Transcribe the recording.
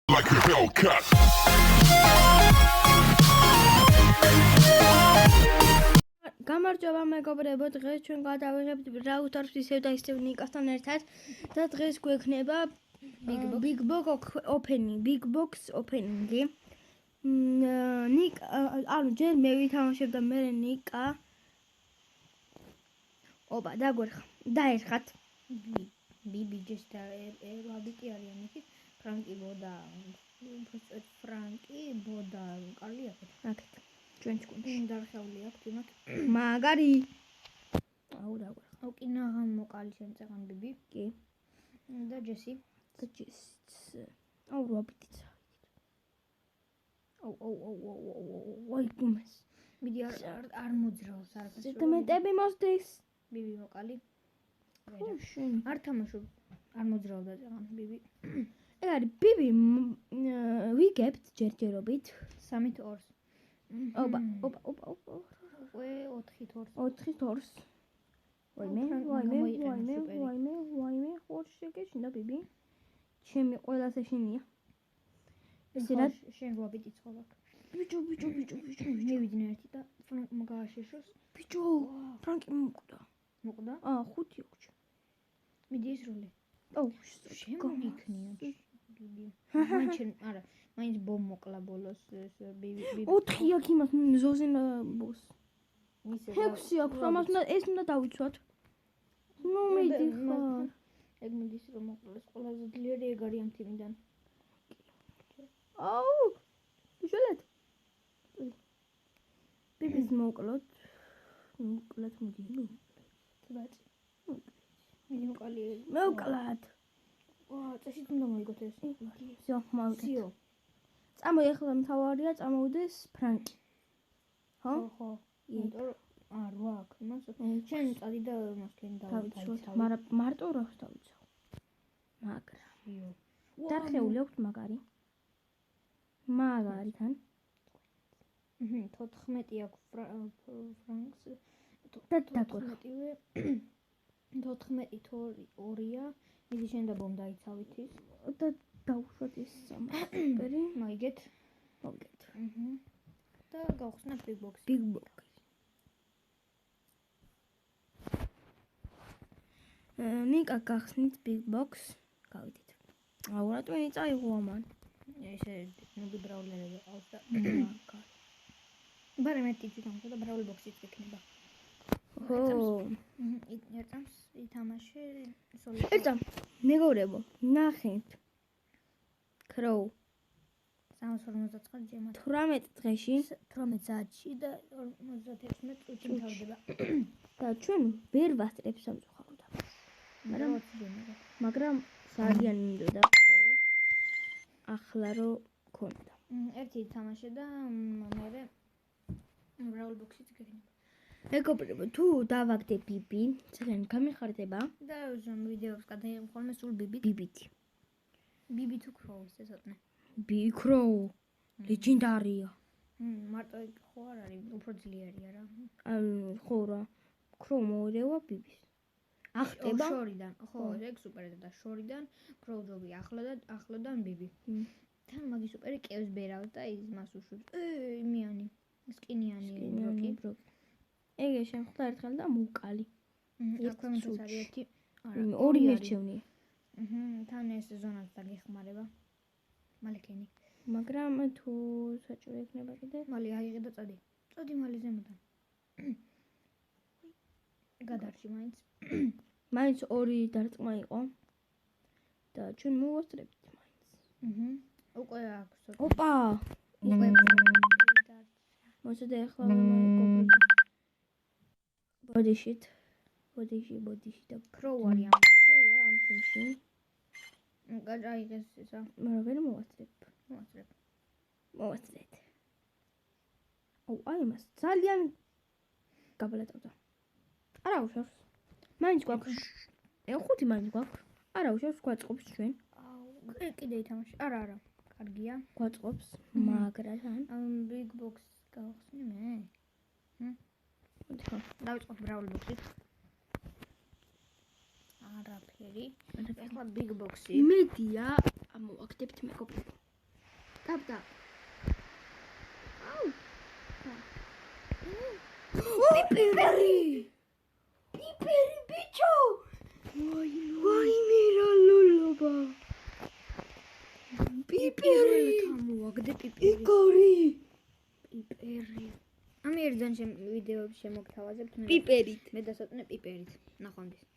like a Hellcat. გამარჯობა მეგობრებო, დღეს ჩვენ გადავიღებთ რაუთერს ისევ და ისევ ნიკასთან ერთად და დღეს გვექნება Big Box opening-ი. ანუ ჯერ მე ვითამაშებ და მე ნიკა. ოპა, დაერხათ. ბიბი ჯეს და ვაბიტი არიან იქით. ფრანკი ბოდა კარლი აქეთ. ჩვენს გუნდში დარხეული აქვს იმათ. მაგარი. აუ დაგვერხა. აუ კინაღა მოკალი შემწეღან ბიბი. კი. და ჯესი. აუ ვაბიტიც. აუ ვაი გუმეს. მიდი არ მოძრაობს არაფერს. ზედმეტები მოსდის. ბიბი მოკალი. ხუშინ. არ თამაშობ. არ მოძრაობდა წეღან ბიბი. ეგ არის ბიბი ვიგებთ ჯერჯერობით 3-2. ოპა. უკვე 4-2. 4-2. ვაიმე, ხორ შეგეშინდა ბიბი. ჩემი ყველას ეშინია. ესე რა შენ ვაბიტი ცხოვრობ. ბიჭო. მივიდნენ ერთი და ფრანკმა გააშეშოს. ბიჭო, ფრანკი მოკვდა. მოკვდა? 5 ოქჩა. მიდი ეს როლი. აუ, შემოიქნია. ბიბი. მაინც ბომ მოკლა ბოლოს ბიბი. 4 აქვს იმას ზოზინა ბოს. ისე 6 აქვს, ამას ეს უნდა დავიცვათ. ნუ მიდიხარ. ეგ მიდის რომ მოკლეს ყველაზე ძლიერი ეგ არის ამ თიმიდან. აუ, შულეთ. ბიბის მოკლოთ. მოკლათ მიდი. ბაჭი. მიდი მოყალი. მოკლათ. წაშით უნდა მოიგოთ ეს. всё, მოვიდეთ. სიო. წამოი ახლა მთავარია, წამოვიდეს ფრანკი. ხო? ხო. არ ვაკ, მას შენ წადი და მასკენ დავიცავ. მაგრამ მარტო რას დავიცავ? მაგრამ სიო. დარხეული აქვს მაგარი. მაგარიდან 14 აქვს ფრანკს. და დაგვერხა. 14-2-ია. მიდი შენ და ბომ დაიცავით ის. და დავუშვათ ის სამფერი. მოიგეთ. მოვიგეთ. და გავხსნათ Big Box. Big Box. ნიკა გახსნით Big Box. გავიდეთ. აუ რატომ წაიღო ამან? ესე ნუბი ბრაულერები ყავს და ბარე მეტი თვითონ და ბრაულ ბოქსიც იქნება. ხო. ერთამს ითამაშე სოლო. ერთამ მეგობრებო, ნახეთ. კროუ 359 ჯემად 18 დღეში 18 საათში და 56 წუთში მთავრდება. და ჩვენ ვერ ვასწრებს სამწუხაროდ. მაგრამ ძალიან მინდოდა ახლა რო ქონდა. ერთი თამაშე და მე ბრაულ ბოქსიც გეკნება. მეგობრებო, თუ დავაგდე ბიბი, ძალიან გამიხარდება და ვიდეოს გადაიღებ ხოლმე სულ ბიბით. ბიბი თუ კროუს ესოთნე. კროუ ლეგენდარია. მარტო ეგ ხო არ არის, უფრო ძლიერია რა. ხო რა. კროუ მოერევა ბიბის. ახტება შორიდან. ხო, ეგ სუპერია და შორიდან კროუჯობი ახლოდან ბიბი. თან მაგის სუპერი კევს ბერავს და ის მას უშვებს. იმიანი, სკინიანი ბროკი. ეგ შემხდა ერთხელ და მოკალი. აქვე მეც არის ერთი. ორი მერჩევნია. თან ეს ზონაც დაგეხმარება. მალეკენი. მაგრამ თუ საჭირო იქნება კიდე, მალე აიღე და წადი. წადი მალე ზემოდან. გადარჩი მაინც. მაინც 2 დარტყმა იყო. და ჩვენ მოვასწრებთ მაინც. უკვე აქვს. ოპა. უკვე მოსდე ახლა მეგობრებო. ბოდიშით და კროუ არის ამ თემში. გაიღეს ისა. მაგრამ ვერ მოვასწრებ. მოვასწრეთ. აი მას ძალიან გაბლატავდა. არა უშავს. მაინც გვაქვს. 5 მაინც გვაქვს. არა უშავს, გვაწყობს ჩვენ. კიდე ითამაში. არა. კარგია. გვაწყობს, მაგრამ Big Box გავხსნი მე. დავიწყოთ ბრაულ ბოქსით. არაფერი. ეხლა Big Box-ი. მედია ამოვაგდებთ მეგობრებო. და პიპერი ბიჭო ვაიმე რა ლოლობა პიპერი მოაგდე პიპერი იგორი პიპერი ამიერიდან ვიდეოებში შემოგთავაზებთ პიპერით მე დასატნე პიპერით ნახვამდის